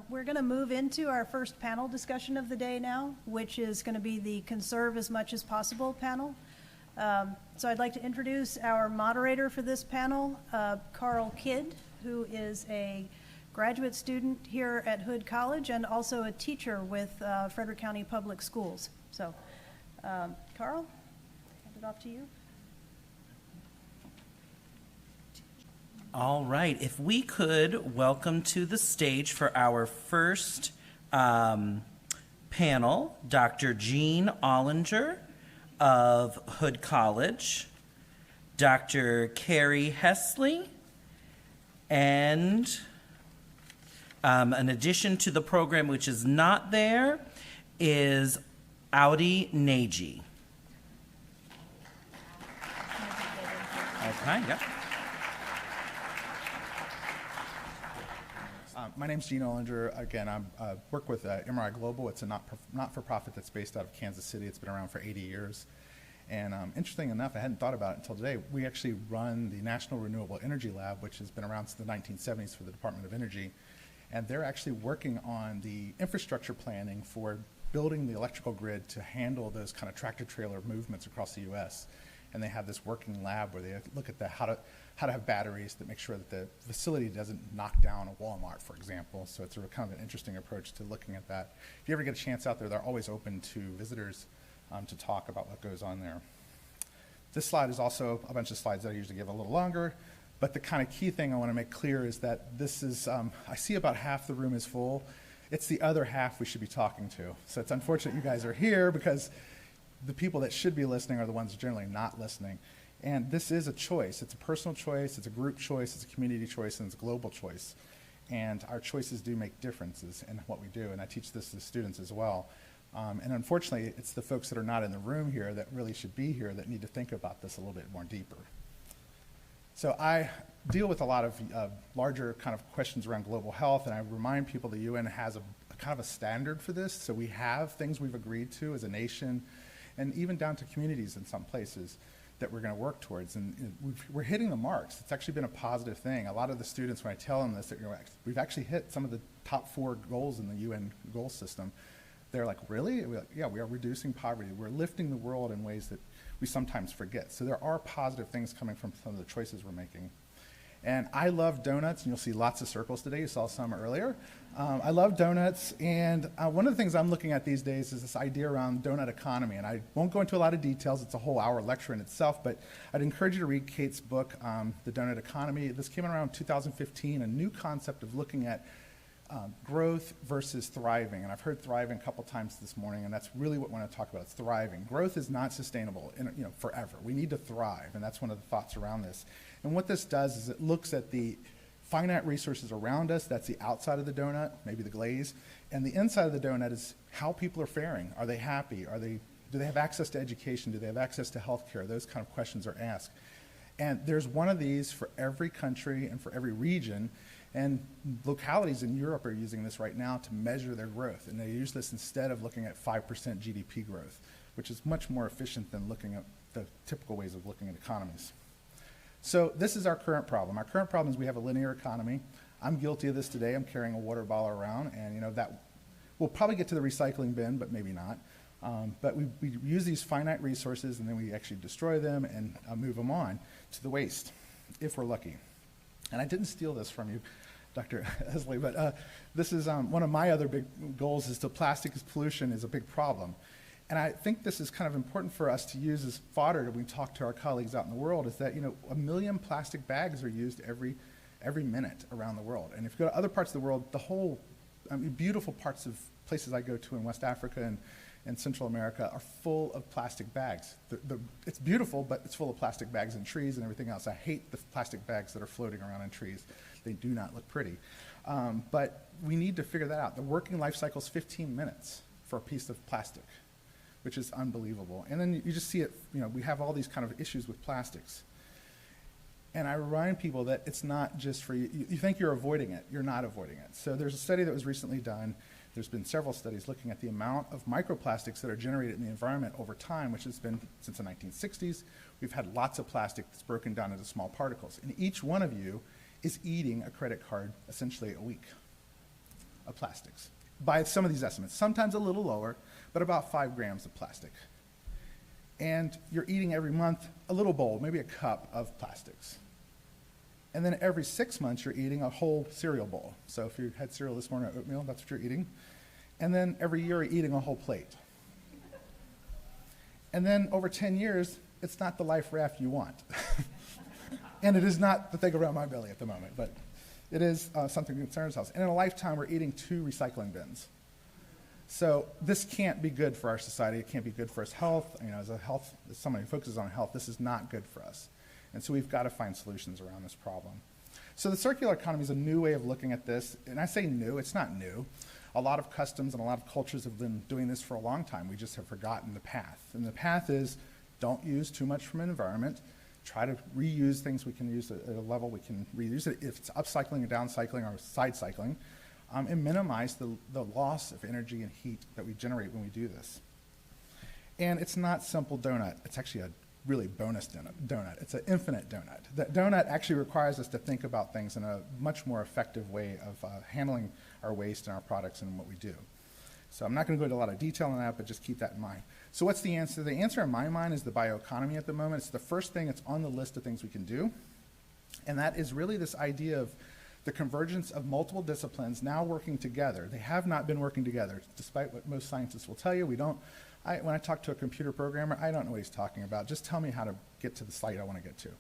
We're going to move into our first panel discussion of the day now, which is going to be the Conserve as Much as Possible panel. So I'd like to introduce our moderator for this panel, Karl Kidd, who is a graduate student here at Hood College and also a teacher with Frederick County Public Schools. So, Karl, hand it off to you. All right, if we could welcome to the stage for our first panel, Dr. Jean Ollinger of Hood College, Dr. Kerri Hesley, and an addition to the program which is not there is Audi Nagi. Okay, yep. My name's Gene Ollinger. Again, I work with MRI Global. It's a not-for-profit that's based out of Kansas City. It's been around for 80 years. And interesting enough, I hadn't thought about it until today, we actually run the National Renewable Energy Lab, which has been around since the 1970s for the Department of Energy. And they're actually working on the infrastructure planning for building the electrical grid to handle those kind of tractor-trailer movements across the U.S. And they have this working lab where they look at how to have batteries that make sure that the facility doesn't knock down a Walmart, for example. So it's a kind of an interesting approach to looking at that. If you ever get a chance out there, they're always open to visitors to talk about what goes on there. This slide is also a bunch of slides that I usually give a little longer, but the kind of key thing I want to make clear is that this is, I see about half the room is full. It's the other half we should be talking to. So it's unfortunate you guys are here because the people that should be listening are the ones generally not listening. And this is a choice. It's a personal choice, it's a group choice, it's a community choice, and it's a global choice. And our choices do make differences in what we do, and I teach this to students as well. And unfortunately, it's the folks that are not in the room here that really should be here that need to think about this a little bit more deeper. So I deal with a lot of larger kind of questions around global health, and I remind people the UN has a kind of a standard for this. So we have things we've agreed to as a nation, and even down to communities in some places that we're going to work towards. And we're hitting the marks. It's actually been a positive thing. A lot of the students, when I tell them this, that, we've actually hit some of the top 4 goals in the UN goal system. They're like, really? We're like, yeah, we are reducing poverty. We're lifting the world in ways that we sometimes forget. So there are positive things coming from some of the choices we're making. And I love donuts, and you'll see lots of circles today. You saw some earlier. I love donuts, and one of the things I'm looking at these days is this idea around donut economy. And I won't go into a lot of details. It's a whole hour lecture in itself, but I'd encourage you to read Kate's book, The Donut Economy. This came out around 2015, a new concept of looking at growth versus thriving. And I've heard thriving a couple times this morning, and that's really what I want to talk about. It's thriving. Growth is not sustainable forever. We need to thrive, and that's one of the thoughts around this. And what this does is it looks at the finite resources around us. That's the outside of the donut, maybe the glaze. And the inside of the donut is how people are faring. Are they happy? Do they have access to education? Do they have access to health care? Those kind of questions are asked. And there's one of these for every country and for every region. And localities in Europe are using this right now to measure their growth. And they use this instead of looking at 5% GDP growth, which is much more efficient than looking at the typical ways of looking at economies. So this is our current problem. Our current problem is we have a linear economy. I'm guilty of this today. I'm carrying a water bottle around, and that we'll probably get to the recycling bin, but maybe not. But we use these finite resources, and then we actually destroy them and move them on to the waste, if we're lucky. And I didn't steal this from you, Dr. Hesley, but this is one of my other big goals is to plastic pollution is a big problem. And I think this is kind of important for us to use as fodder when we talk to our colleagues out in the world is that, 1 million plastic bags are used every minute around the world. And if you go to other parts of the world, the whole beautiful parts of places I go to in West Africa and Central America are full of plastic bags. It's beautiful, but it's full of plastic bags and trees and everything else. I hate the plastic bags that are floating around in trees. They do not look pretty. But we need to figure that out. The working life cycle is 15 minutes for a piece of plastic, which is unbelievable. And then you just see it, we have all these kind of issues with plastics. And I remind people that it's not just for you. You think you're avoiding it. You're not avoiding it. So there's a study that was recently done. There's been several studies looking at the amount of microplastics that are generated in the environment over time, which has been since the 1960s. We've had lots of plastic that's broken down into small particles. And each one of you is eating a credit card essentially a week. of plastics by some of these estimates. Sometimes a little lower, but about 5 grams of plastic. And you're eating every month a little bowl, maybe a cup of plastics. And then every 6 months, you're eating a whole cereal bowl. So if you had cereal this morning or oatmeal, that's what you're eating. And then every year, you're eating a whole plate. And then over 10 years, it's not the life raft you want. And it is not the thing around my belly at the moment, but it is something that concerns us. And in a lifetime, we're eating 2 recycling bins. So this can't be good for our society. It can't be good for us health. As somebody who focuses on health, this is not good for us. And so we've got to find solutions around this problem. So the circular economy is a new way of looking at this. And I say new, it's not new. A lot of customs and a lot of cultures have been doing this for a long time. We just have forgotten the path. And the path is don't use too much from an environment. Try to reuse things we can use at a level we can reuse it. If it's upcycling or downcycling or side cycling, and minimize the loss of energy and heat that we generate when we do this. And it's not simple donut. It's actually a really bonus donut. It's an infinite donut. That donut actually requires us to think about things in a much more effective way of handling our waste and our products and what we do. So I'm not going to go into a lot of detail on that, but just keep that in mind. So what's the answer? The answer in my mind is the bioeconomy at the moment. It's the first thing that's on the list of things we can do. And that is really this idea of the convergence of multiple disciplines now working together. They have not been working together, despite what most scientists will tell you. When I talk to a computer programmer, I don't know what he's talking about. Just tell me how to get to the site I want to get to.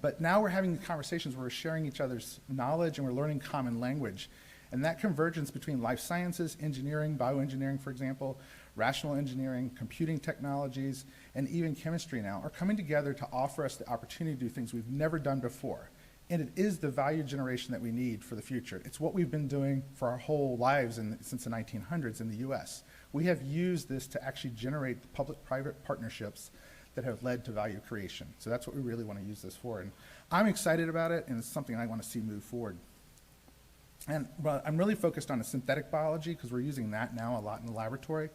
But now we're having conversations where we're sharing each other's knowledge and we're learning common language. And that convergence between life sciences, engineering, bioengineering, for example, rational engineering, computing technologies, and even chemistry now are coming together to offer us the opportunity to do things we've never done before. And it is the value generation that we need for the future. It's what we've been doing for our whole lives since the 1900s in the US. We have used this to actually generate public-private partnerships that have led to value creation. So that's what we really want to use this for. And I'm excited about it, and it's something I want to see move forward. And I'm really focused on the synthetic biology because we're using that now a lot in the laboratory.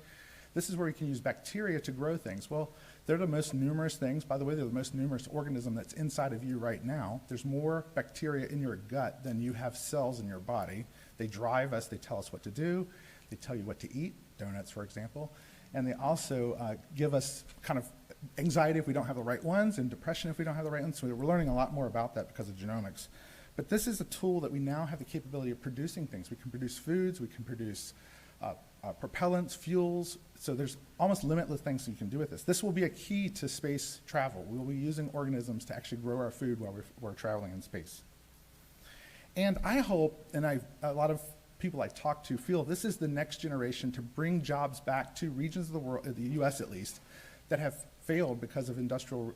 This is where we can use bacteria to grow things. Well, they're the most numerous things. By the way, they're the most numerous organism that's inside of you right now. There's more bacteria in your gut than you have cells in your body. They drive us. They tell us what to do. They tell you what to eat, donuts, for example. And they also give us kind of anxiety if we don't have the right ones and depression if we don't have the right ones. So we're learning a lot more about that because of genomics. But this is a tool that we now have the capability of producing things. We can produce foods. We can produce propellants, fuels. So there's almost limitless things you can do with this. This will be a key to space travel. We will be using organisms to actually grow our food while we're traveling in space. And I hope, and a lot of people I talk to feel this is the next generation to bring jobs back to regions of the world, the US at least, that have failed because of industrial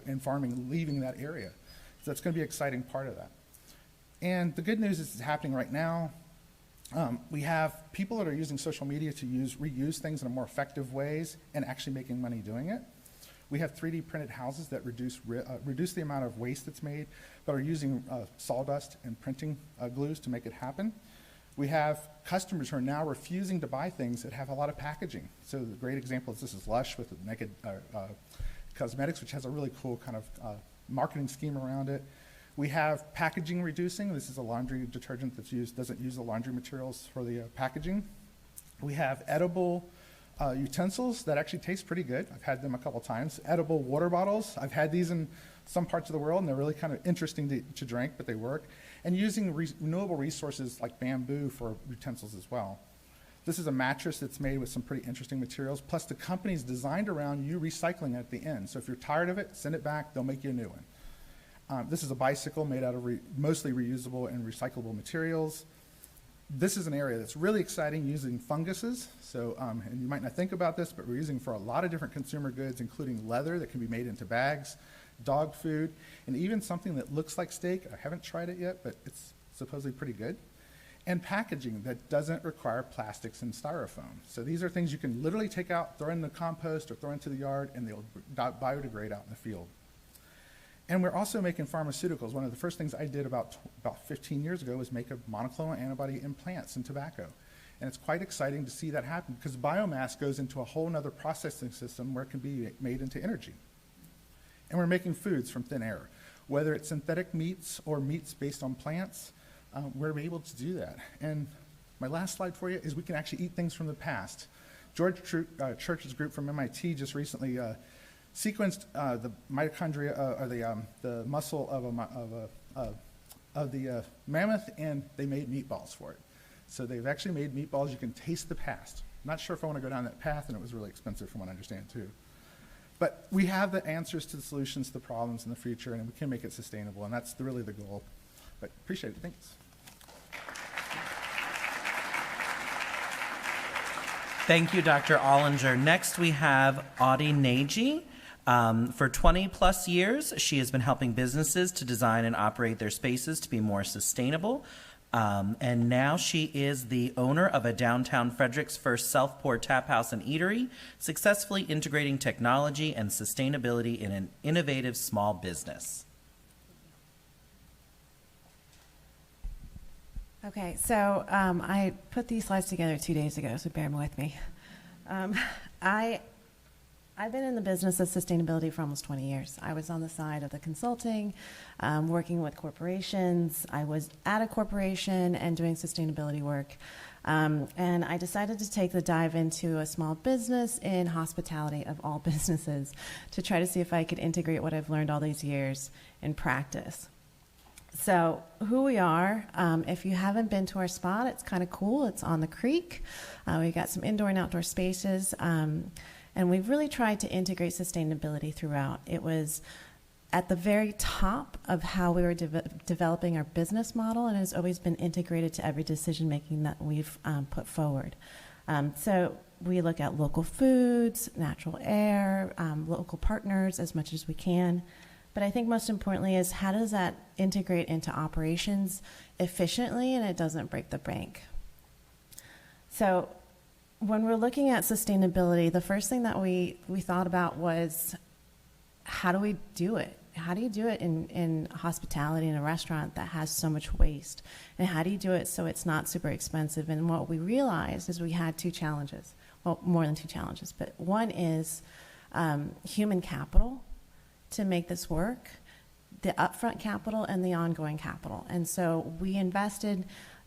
and farming leaving that area. So it's going to be an exciting part of that. And the good news is it's happening right now. We have people that are using social media to reuse things in more effective ways and actually making money doing it. We have 3D printed houses that reduce the amount of waste that's made, but are using sawdust and printing glues to make it happen. We have customers who are now refusing to buy things that have a lot of packaging. So the great example is this is Lush with Naked Cosmetics, which has a really cool kind of marketing scheme around it. We have packaging reducing. This is a laundry detergent that doesn't use the laundry materials for the packaging. We have edible utensils that actually taste pretty good. I've had them a couple times. Edible water bottles. I've had these in some parts of the world, and they're really kind of interesting to drink, but they work. And using renewable resources like bamboo for utensils as well. This is a mattress that's made with some pretty interesting materials, plus the company's designed around you recycling it at the end. So if you're tired of it, send it back. They'll make you a new one. This is a bicycle made out of mostly reusable and recyclable materials. This is an area that's really exciting using funguses. So, and you might not think about this, but we're using for a lot of different consumer goods, including leather that can be made into bags, dog food, and even something that looks like steak. I haven't tried it yet, but it's supposedly pretty good. And packaging that doesn't require plastics and styrofoam. So these are things you can literally take out, throw in the compost or throw into the yard, and they'll biodegrade out in the field. And we're also making pharmaceuticals. One of the first things I did about 15 years ago was make a monoclonal antibody in plants and tobacco. And it's quite exciting to see that happen because biomass goes into a whole other processing system where it can be made into energy. And we're making foods from thin air. Whether it's synthetic meats or meats based on plants, we're able to do that. And My last slide for you is we can actually eat things from the past. George Church's group from MIT just recently sequenced the mitochondria, or the muscle of the mammoth, and they made meatballs for it. So they've actually made meatballs. You can taste the past. Not sure if I want to go down that path, and it was really expensive from what I understand too. But we have the answers to the solutions to the problems in the future, and we can make it sustainable, and that's really the goal. But appreciate it. Thanks. Thank you, Dr. Ollinger. Next, we have Audi Nagi. For 20 plus years, she has been helping businesses to design and operate their spaces to be more sustainable. And now she is the owner of a downtown Frederick's first self-pour Taphouse and Eatery, successfully integrating technology and sustainability in an innovative small business. Okay, so I put these slides together 2 days ago, so bear with me. I've been in the business of sustainability for almost 20 years. I was on the side of the consulting, working with corporations. I was at a corporation and doing sustainability work. And I decided to take the dive into a small business in hospitality, of all businesses, to try to see if I could integrate what I've learned all these years in practice. So who we are, if you haven't been to our spot, it's kind of cool. It's on the creek. We've got some indoor and outdoor spaces. And we've really tried to integrate sustainability throughout. It was at the very top of how we were developing our business model, and has always been integrated to every decision making that we've put forward. So we look at local foods, natural air, local partners as much as we can. But I think most importantly is, how does that integrate into operations efficiently and it doesn't break the bank? So when we're looking at sustainability, the first thing that we thought about was, how do we do it? How do you do it in hospitality in a restaurant that has so much waste? And how do you do it so it's not super expensive? And what we realized is we had two challenges. Well, more than two challenges, but one is human capital to make this work, the upfront capital and the ongoing capital. And so we invested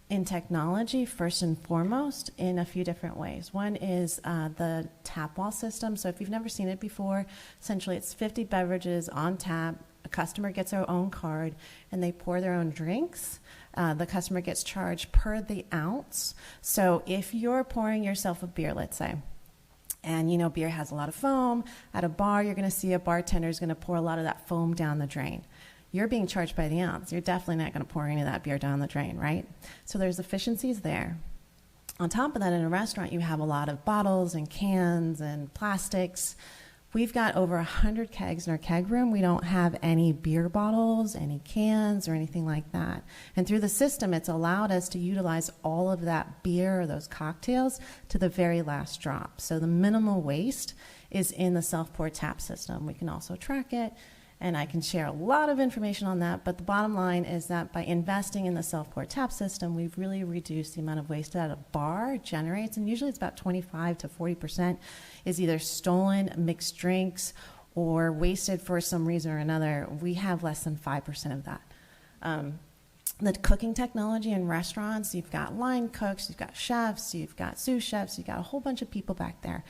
in technology first and foremost in a few different ways. One is the tap wall system. So if you've never seen it before, essentially it's 50 beverages on tap. A customer gets their own card and they pour their own drinks. The customer gets charged per the ounce. So if you're pouring yourself a beer, let's say, and you know beer has a lot of foam, at a bar you're going to see a bartender is going to pour a lot of that foam down the drain. You're being charged by the ounce. You're definitely not going to pour any of that beer down the drain, right? So there's efficiencies there. On top of that, in a restaurant, you have a lot of bottles and cans and plastics. We've got over 100 kegs in our keg room. We don't have any beer bottles, any cans, or anything like that. And through the system, it's allowed us to utilize all of that beer or those cocktails to the very last drop. So the minimal waste is in the self-pour tap system. We can also track it, and I can share a lot of information on that, but the bottom line is that by investing in the self-pour tap system, we've really reduced the amount of waste that a bar generates, and usually it's about 25 to 40% is either stolen, mixed drinks, or wasted for some reason or another. We have less than 5% of that. The cooking technology in restaurants, you've got line cooks, you've got chefs, you've got sous chefs, you've got a whole bunch of people back there.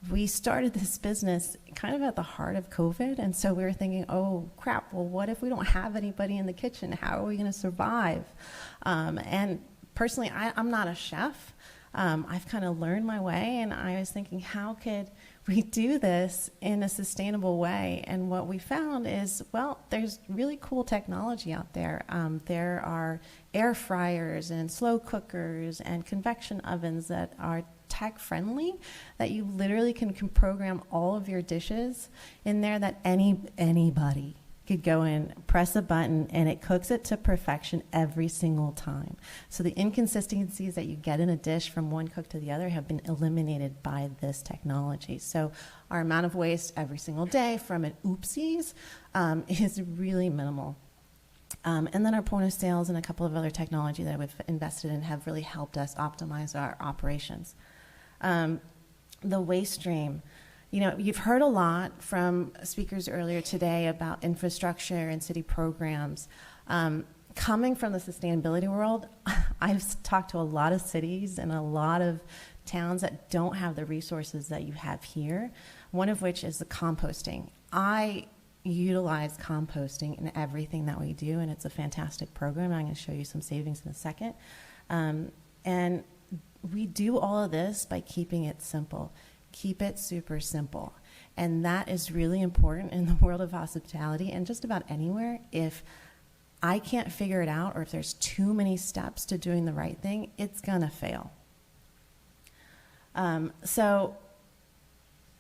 We started this business kind of at the heart of COVID, and so we were thinking, oh, crap, well, what if we don't have anybody in the kitchen? How are we going to survive? And personally, I'm not a chef. I've kind of learned my way, and I was thinking, how could we do this in a sustainable way? And what we found is, well, there's really cool technology out there. There are air fryers and slow cookers and convection ovens that are tech friendly, that you literally can program all of your dishes in there, that anybody could go in, press a button, and it cooks it to perfection every single time. So the inconsistencies that you get in a dish from one cook to the other have been eliminated by this technology. So our amount of waste every single day from an oopsies is really minimal. And then our point of sales and a couple of other technology that we've invested in have really helped us optimize our operations. The waste stream. You know, you've heard a lot from speakers earlier today about infrastructure and city programs. Coming from the sustainability world, I've talked to a lot of cities and a lot of towns that don't have the resources that you have here, one of which is the composting. I utilize composting in everything that we do, and it's a fantastic program. I'm going to show you some savings in a second. And we do all of this by keeping it simple. Keep it super simple. And that is really important in the world of hospitality and just about anywhere. If I can't figure it out, or if there's too many steps to doing the right thing, it's going to fail. So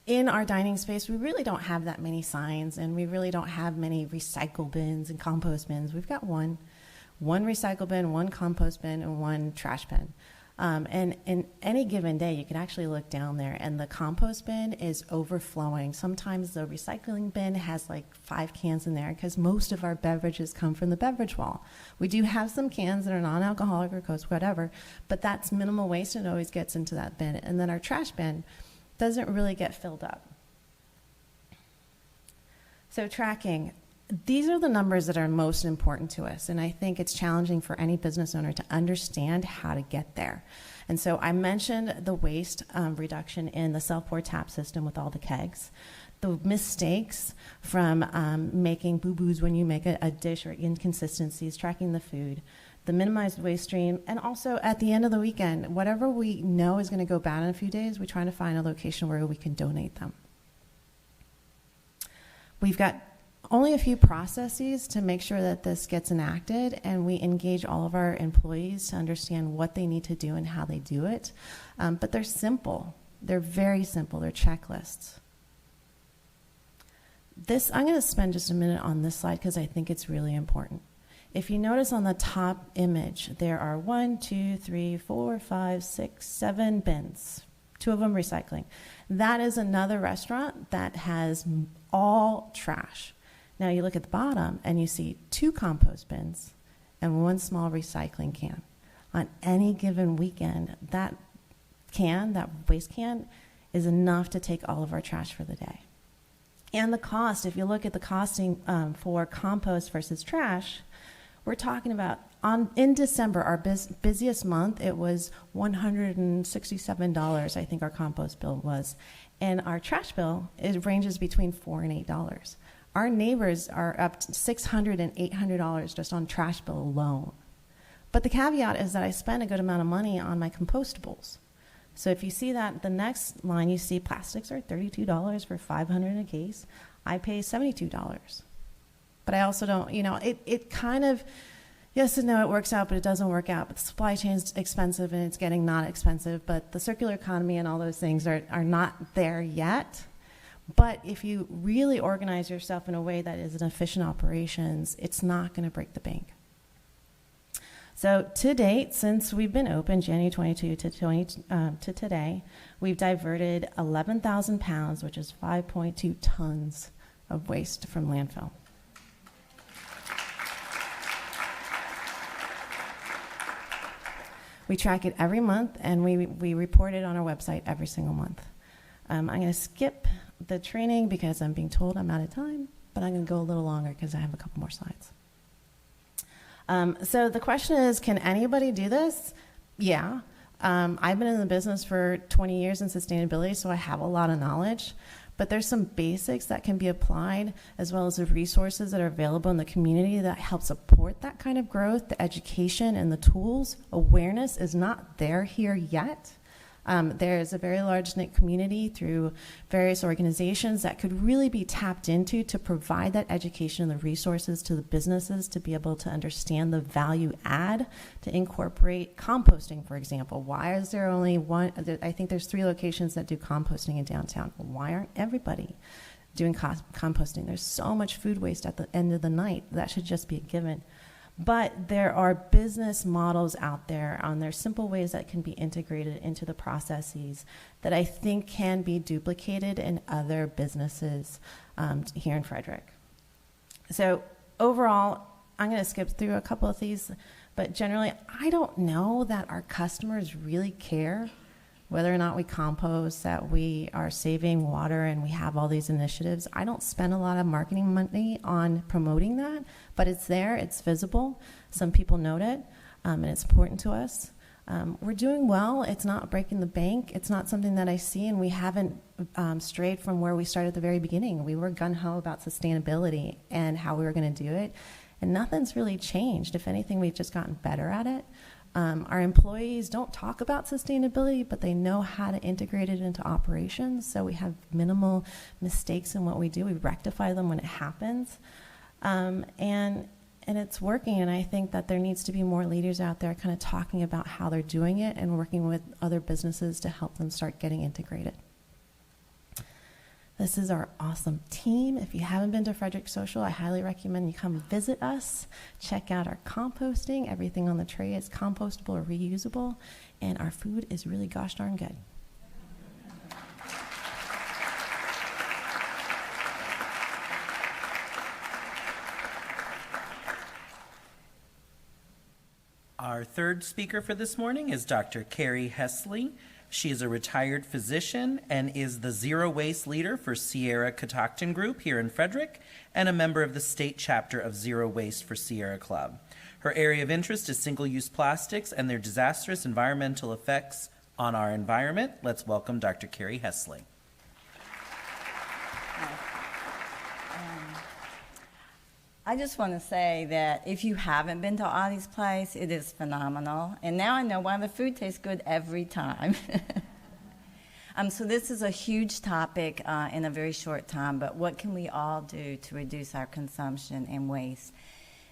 in our dining space, we really don't have that many signs, and we really don't have many recycle bins and compost bins. We've got one recycle bin, one compost bin, and one trash bin. And in any given day, you can actually look down there, and the compost bin is overflowing. Sometimes the recycling bin has like 5 cans in there because most of our beverages come from the beverage wall. We do have some cans that are non-alcoholic or Coke, whatever, but that's minimal waste, and it always gets into that bin. And then our trash bin doesn't really get filled up. So tracking. These are the numbers that are most important to us, and I think it's challenging for any business owner to understand how to get there. And so I mentioned the waste reduction in the self-pour tap system with all the kegs, the mistakes from making boo-boos when you make a dish or inconsistencies, tracking the food, the minimized waste stream, and also at the end of the weekend, whatever we know is going to go bad in a few days, we try to find a location where we can donate them. We've got only a few processes to make sure that this gets enacted, and we engage all of our employees to understand what they need to do and how they do it. But they're simple. They're very simple. They're checklists. I'm going to spend just a minute on this slide because I think it's really important. If you notice on the top image, there are 1, 2, 3, 4, 5, 6, 7 bins, 2 of them recycling. That is another restaurant that has all trash. Now you look at the bottom and you see 2 compost bins and 1 small recycling can. On any given weekend, that waste can, is enough to take all of our trash for the day. And the cost, if you look at the costing for compost versus trash, we're talking about, in December, our busiest month, it was $167, I think our compost bill was. And our trash bill, it ranges between $4 and $8. Our neighbors are up to $600 and $800 just on trash bill alone. But the caveat is that I spend a good amount of money on my compostables. So if you see that, the next line, you see plastics are $32 for 500 a case. I pay $72. But I also don't, it kind of, yes and no, it works out, but it doesn't work out. But the supply chain is expensive, and it's getting not expensive. But the circular economy and all those things are not there yet. But if you really organize yourself in a way that is an efficient operations, it's not going to break the bank. So to date, since we've been open, January 22 to today, we've diverted 11,000 pounds, which is 5.2 tons of waste from landfill. We track it every month, and we report it on our website every single month. I'm going to skip the training because I'm being told I'm out of time, but I'm going to go a little longer because I have a couple more slides. So the question is, can anybody do this? Yeah. I've been in the business for 20 years in sustainability, so I have a lot of knowledge. But there's some basics that can be applied, as well as the resources that are available in the community that help support that kind of growth, the education and the tools. Awareness is not there here yet. There's a very large knit community through various organizations that could really be tapped into to provide that education and the resources to the businesses to be able to understand the value add, to incorporate composting, for example. Why is there only one? I think there's 3 locations that do composting in downtown. Why aren't everybody doing composting? There's so much food waste at the end of the night. That should just be a given. But there are business models out there, and there's simple ways that can be integrated into the processes that I think can be duplicated in other businesses here in Frederick. So overall, I'm going to skip through a couple of these, but generally, I don't know that our customers really care whether or not we compost, that we are saving water, and we have all these initiatives. I don't spend a lot of marketing money on promoting that, but it's there, it's visible. Some people note it, and it's important to us. We're doing well. It's not breaking the bank. It's not something that I see, and we haven't strayed from where we started at the very beginning. We were gung-ho about sustainability and how we were going to do it, and nothing's really changed. If anything, we've just gotten better at it. Our employees don't talk about sustainability, but they know how to integrate it into operations, so we have minimal mistakes in what we do. We rectify them when it happens, and it's working, and I think that there needs to be more leaders out there kind of talking about how they're doing it and working with other businesses to help them start getting integrated. This is our awesome team. If you haven't been to Frederick Social, I highly recommend you come visit us. Check out our composting. Everything on the tray is compostable or reusable, and our food is really gosh darn good. Our third speaker for this morning is Dr. Kerri Hesley. She is a retired physician and is the Zero Waste leader for Sierra Catoctin Group here in Frederick and a member of the state chapter of Zero Waste for Sierra Club. Her area of interest is single-use plastics and their disastrous environmental effects on our environment. Let's welcome Dr. Kerri Hesley. I just want to say that if you haven't been to Audi's place, it is phenomenal. And now I know why the food tastes good every time. So this is a huge topic in a very short time, but what can we all do to reduce our consumption and waste?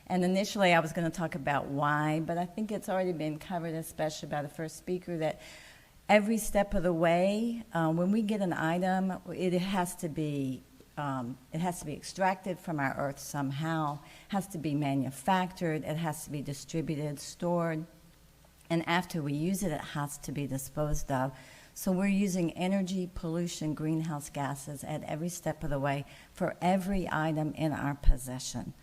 And initially I was going to talk about why, but I think it's already been covered, especially by the first speaker, that every step of the way, when we get an item, it has to be extracted from our earth somehow, has to be manufactured, it has to be distributed, stored, and after we use it, it has to be disposed of. So we're using energy, pollution, greenhouse gases at every step of the way for every item in our possession.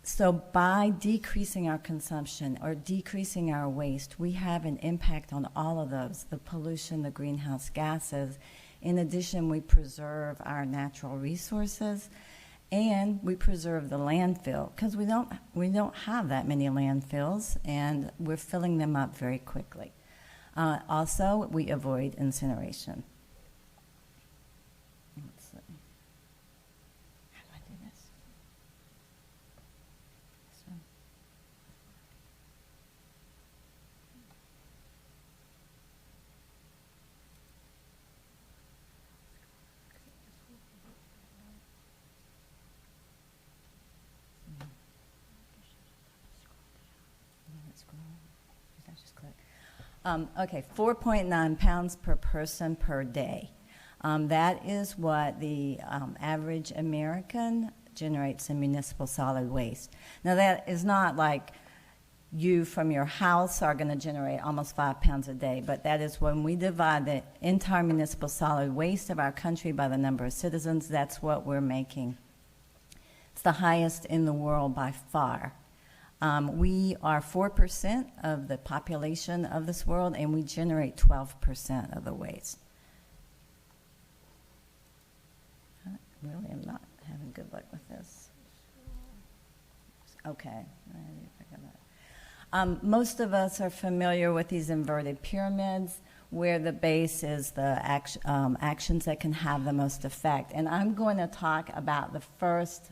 So by decreasing our consumption or decreasing our waste, we have an impact on all of those, the pollution, the greenhouse gases. In addition, we preserve our natural resources, and we preserve the landfill, because we don't have that many landfills, and we're filling them up very quickly. Also, we avoid incineration. Let's see. How do I do this? This one. Okay, 4.9 pounds per person per day. That is what the average American generates in municipal solid waste. Now, that is not like you from your house are going to generate almost 5 pounds a day, but that is when we divide the entire municipal solid waste of our country by the number of citizens, that's what we're making. It's the highest in the world by far. We are 4% of the population of this world, and we generate 12% of the waste. I really am not having good luck with this. Okay. Most of us are familiar with these inverted pyramids, where the base is the actions that can have the most effect. And I'm going to talk about the first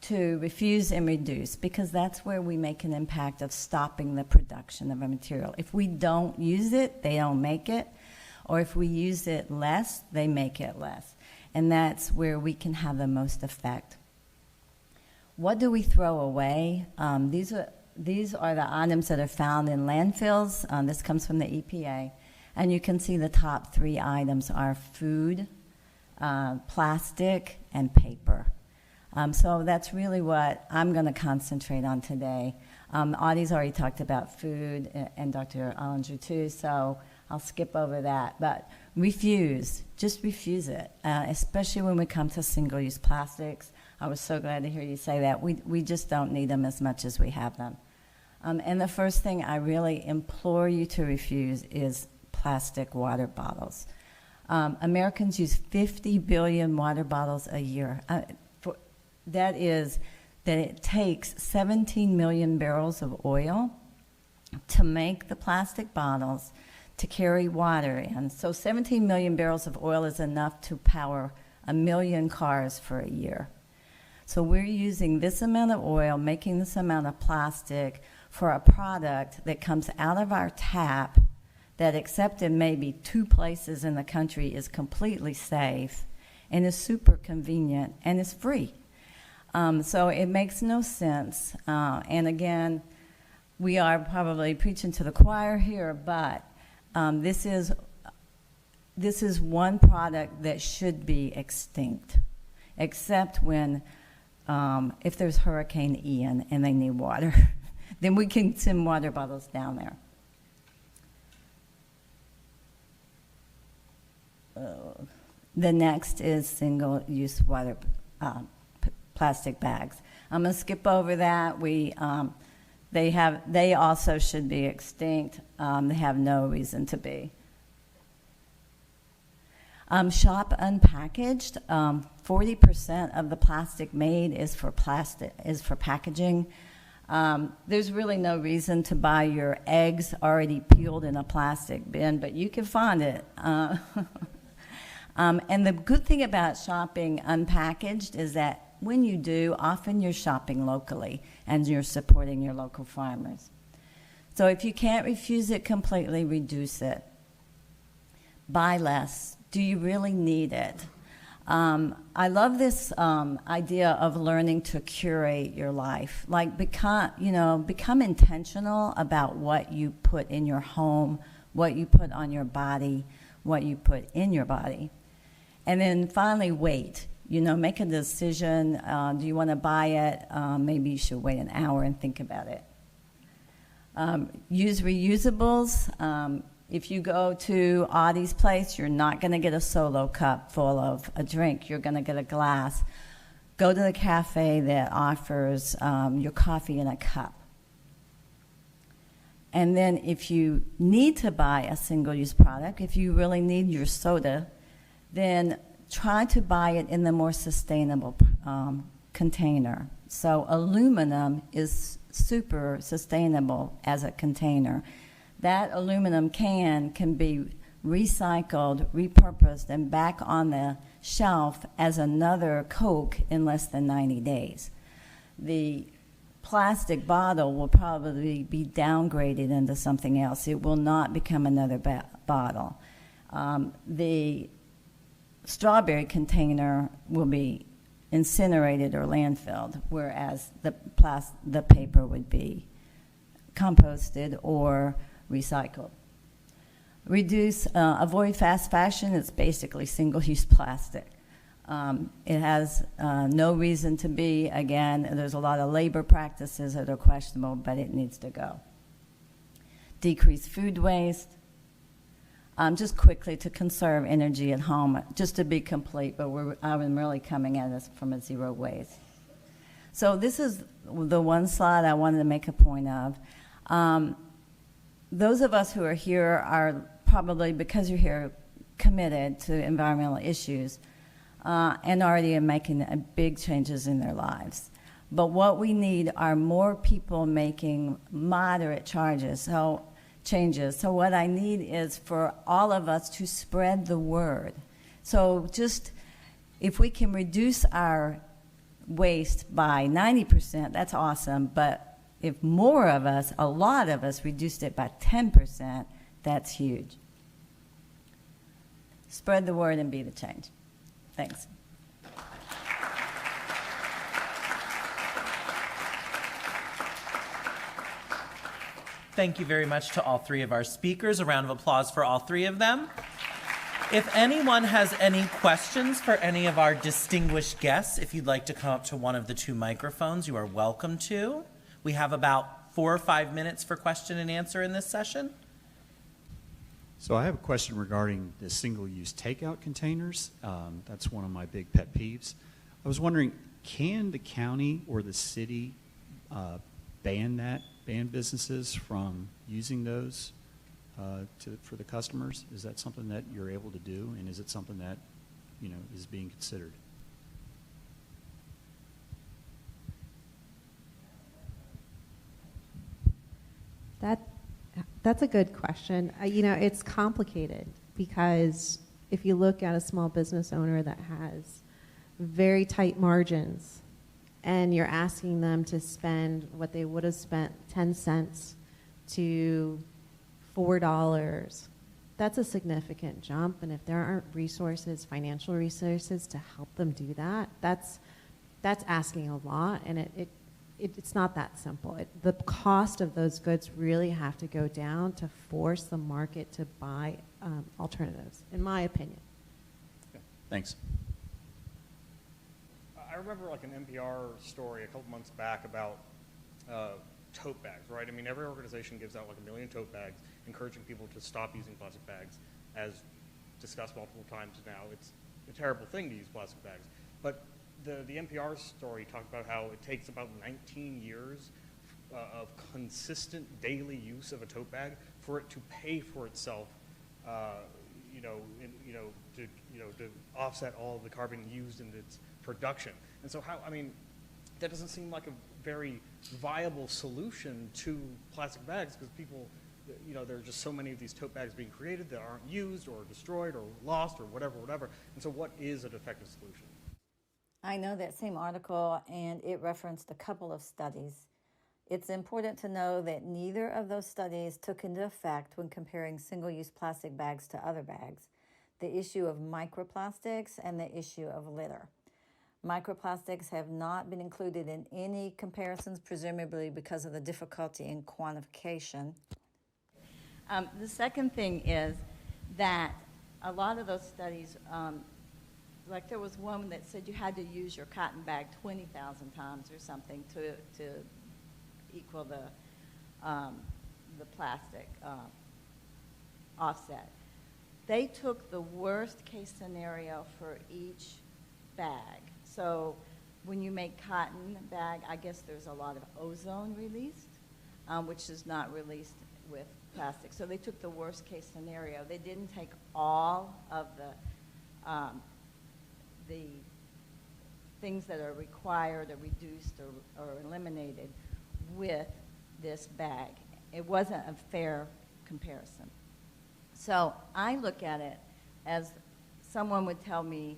to refuse and reduce, because that's where we make an impact of stopping the production of a material. If we don't use it, they don't make it, or if we use it less, they make it less. And that's where we can have the most effect. What do we throw away? These are the items that are found in landfills. This comes from the EPA. And you can see the top 3 items are food, plastic, and paper. So that's really what I'm going to concentrate on today. Audi's already talked about food, and Dr. Ollinger too, so I'll skip over that. But refuse, just refuse it, especially when we come to single-use plastics. I was so glad to hear you say that. We just don't need them as much as we have them. And the first thing I really implore you to refuse is plastic water bottles. Americans use 50 billion water bottles a year. That it takes 17 million barrels of oil to make the plastic bottles to carry water in. So 17 million barrels of oil is enough to power 1 million cars for a year. So we're using this amount of oil, making this amount of plastic for a product that comes out of our tap that, except in maybe 2 places in the country, is completely safe and is super convenient and is free. So it makes no sense. And again, we are probably preaching to the choir here, but this is one product that should be extinct, except when if there's Hurricane Ian and they need water, then we can send water bottles down there. The next is single-use water plastic bags. I'm going to skip over that. They also should be extinct. They have no reason to be. Shop unpackaged. 40% of the plastic made is for packaging. There's really no reason to buy your eggs already peeled in a plastic bin, but you can find it. And the good thing about shopping unpackaged is that when you do, often you're shopping locally and you're supporting your local farmers. So if you can't refuse it completely, reduce it. Buy less. Do you really need it? I love this idea of learning to curate your life. Like become intentional about what you put in your home, what you put on your body, what you put in your body. And then finally, wait. Make a decision. Do you want to buy it? Maybe you should wait an hour and think about it. Use reusables. If you go to Audi's place, you're not going to get a solo cup full of a drink. You're going to get a glass. Go to the cafe that offers your coffee in a cup. And then if you need to buy a single-use product, if you really need your soda, then try to buy it in the more sustainable container. So aluminum is super sustainable as a container. That aluminum can be recycled, repurposed, and back on the shelf as another Coke in less than 90 days. The plastic bottle will probably be downgraded into something else. It will not become another bottle. The strawberry container will be incinerated or landfilled, whereas the paper would be composted or recycled. Avoid fast fashion. It's basically single-use plastic. It has no reason to be. Again, there's a lot of labor practices that are questionable, but it needs to go. Decrease food waste. Just quickly, to conserve energy at home, just to be complete, but I'm really coming at this from a zero waste. So this is the one slide I wanted to make a point of. Those of us who are here are probably, because you're here, committed to environmental issues and already are making big changes in their lives. But what we need are more people making moderate changes. So what I need is for all of us to spread the word. So just if we can reduce our waste by 90%, that's awesome. But if more of us, a lot of us, reduced it by 10%, that's huge. Spread the word and be the change. Thanks. Thank you very much to all 3 of our speakers. A round of applause for all 3 of them. If anyone has any questions for any of our distinguished guests, if you'd like to come up to one of the 2 microphones, you are welcome to. We have about 4 or 5 minutes for question and answer in this session. So I have a question regarding the single-use takeout containers. That's one of my big pet peeves. I was wondering, can the county or the city ban businesses from using those for the customers? Is that something that you're able to do, and is it something that is being considered? That's a good question. It's complicated because if you look at a small business owner that has very tight margins and you're asking them to spend what they would have spent 10 cents to $4, that's a significant jump. And if there aren't resources, financial resources to help them do that, that's asking a lot, and it's not that simple. The cost of those goods really have to go down to force the market to buy alternatives, in my opinion. Okay. Thanks. I remember like an NPR story a couple months back about tote bags, right? I mean, every organization gives out like 1 million tote bags, encouraging people to stop using plastic bags. As discussed multiple times now, it's a terrible thing to use plastic bags. But the NPR story talked about how it takes about 19 years of consistent daily use of a tote bag for it to pay for itself, to offset all of the carbon used in its production. And so that doesn't seem like a very viable solution to plastic bags, because people, there are just so many of these tote bags being created that aren't used or destroyed or lost or whatever. And so what is an effective solution? I know that same article, and it referenced a couple of studies. It's important to know that neither of those studies took into effect when comparing single-use plastic bags to other bags, the issue of microplastics and the issue of litter. Microplastics have not been included in any comparisons, presumably because of the difficulty in quantification. The second thing is that a lot of those studies, like there was one that said you had to use your cotton bag 20,000 times or something to equal the plastic offset. They took the worst case scenario for each bag. So when you make cotton bag, I guess there's a lot of ozone released, which is not released with plastic. So they took the worst case scenario. They didn't take all of the things that are required or reduced or eliminated with this bag. It wasn't a fair comparison. So I look at it as someone would tell me,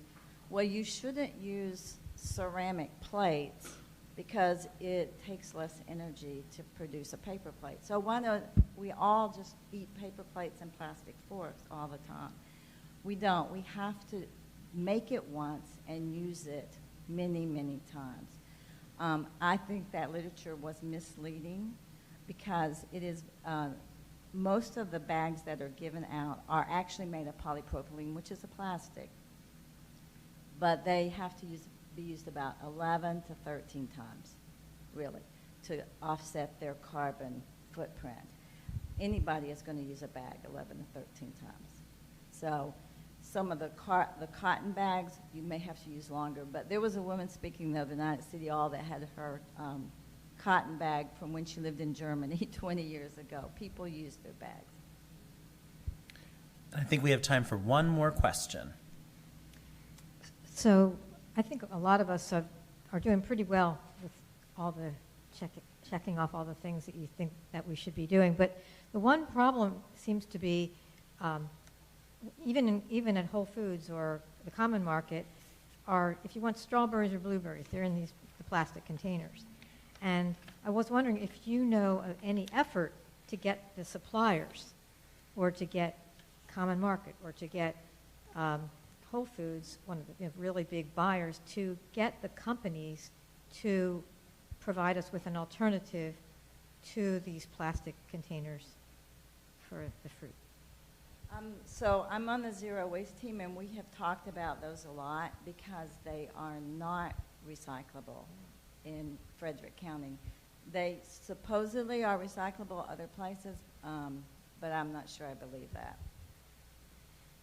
well, you shouldn't use ceramic plates because it takes less energy to produce a paper plate. So why don't we all just eat paper plates and plastic forks all the time? We don't. We have to make it once and use it many, many times. I think that literature was misleading because it is most of the bags that are given out are actually made of polypropylene, which is a plastic. But they have to be used about 11 to 13 times, really, to offset their carbon footprint. Anybody is going to use a bag 11 to 13 times. So some of the cotton bags, you may have to use longer. But there was a woman speaking the other night at City Hall that had her cotton bag from when she lived in Germany 20 years ago. People use their bags. I think we have time for one more question. So I think a lot of us are doing pretty well with all the checking off all the things that you think that we should be doing. But the one problem seems to be even at Whole Foods or the common market, if you want strawberries or blueberries, they're in the plastic containers. And I was wondering if you know of any effort to get the suppliers or to get common market or to get Whole Foods, one of the really big buyers, to get the companies to provide us with an alternative to these plastic containers for the fruit. So I'm on the zero waste team, and we have talked about those a lot because they are not recyclable in Frederick County. They supposedly are recyclable other places, but I'm not sure I believe that.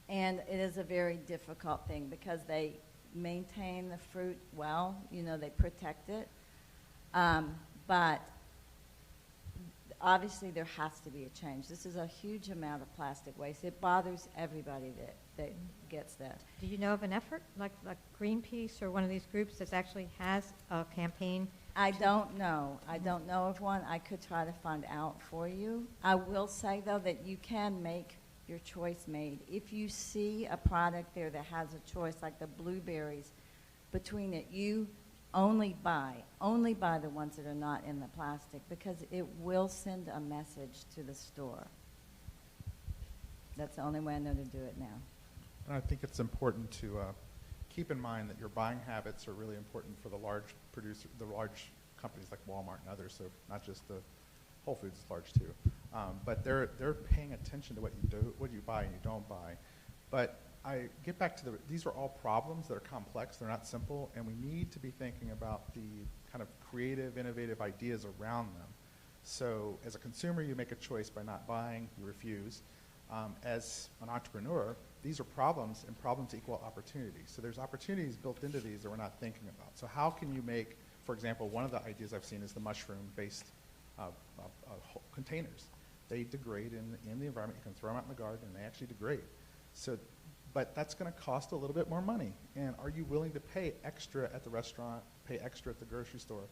And it is a very difficult thing because they maintain the fruit well, they protect it. But obviously there has to be a change. This is a huge amount of plastic waste. It bothers everybody that gets that. Do you know of an effort like Greenpeace or one of these groups that actually has a campaign? I don't know. I don't know of one. I could try to find out for you. I will say, though, that you can make your choice made. If you see a product there that has a choice, like the blueberries, between it, you only buy the ones that are not in the plastic, because it will send a message to the store. That's the only way I know to do it now. And I think it's important to keep in mind that your buying habits are really important for the large companies like Walmart and others. So not just the Whole Foods is large too, but they're paying attention to what you buy and you don't buy. But I get back to these are all problems that are complex. They're not simple, and we need to be thinking about the kind of creative, innovative ideas around them. So as a consumer, you make a choice by not buying, you refuse. As an entrepreneur, these are problems, and problems equal opportunities. So there's opportunities built into these that we're not thinking about. So how can you make, for example, one of the ideas I've seen is the mushroom-based containers. They degrade in the environment. You can throw them out in the garden, and they actually degrade. So, but that's going to cost a little bit more money. And are you willing to pay extra at the restaurant, pay extra at the grocery store?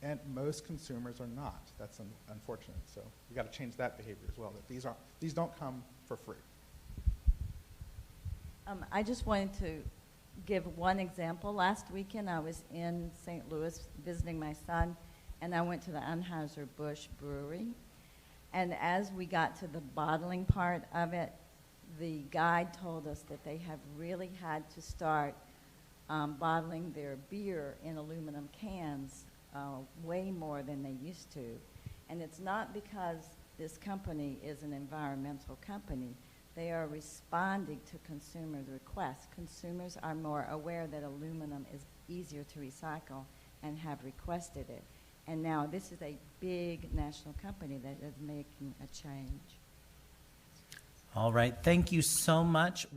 And most consumers are not. That's unfortunate. So we got to change that behavior as well. That these don't come for free. I just wanted to give one example. Last weekend, I was in St. Louis visiting my son, and I went to the Anheuser-Busch Brewery. And as we got to the bottling part of it, the guide told us that they have really had to start bottling their beer in aluminum cans way more than they used to. And it's not because this company is an environmental company. They are responding to consumers' requests. Consumers are more aware that aluminum is easier to recycle and have requested it. And now this is a big national company that is making a change. All right. Thank you so much.